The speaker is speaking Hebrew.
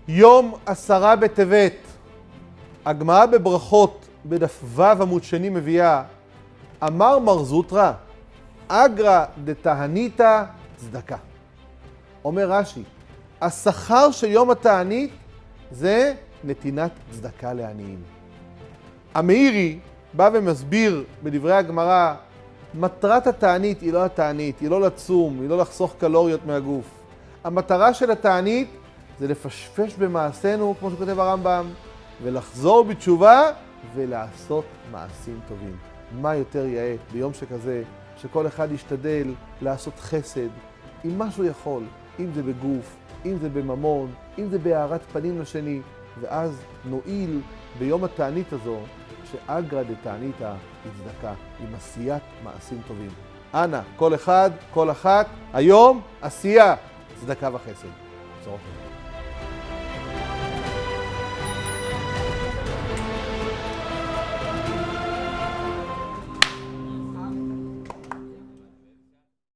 יום 10 בטבת. הגמרא בברכות בדף ו' עמוד שני מביאה, אמר מר זוטרא, אגרא דתעניתא צדקה. אומר רש"י, השכר של יום התענית זה נתינת צדקה לעניים. המאירי בא ומסביר בדברי הגמרא, מטרת התענית היא לא התענית, היא לא לצום, היא לא לחסוך קלוריות מהגוף. המטרה של התענית זה לפשפש במעשינו, כמו שכותב הרמב"ם, ולחזור בתשובה ולעשות מעשים טובים. מה יותר יאה ביום שכזה, שכל אחד ישתדל לעשות חסד עם מה שהוא יכול, אם זה בגוף, אם זה בממון, אם זה בהארת פנים לשני, ואז נועיל ביום התענית הזו, שאגרא דתעניתא היא צדקה, עם עשיית מעשים טובים. אנא, כל אחד, כל אחת, היום עשייה, צדקה וחסד. בשורות טובות.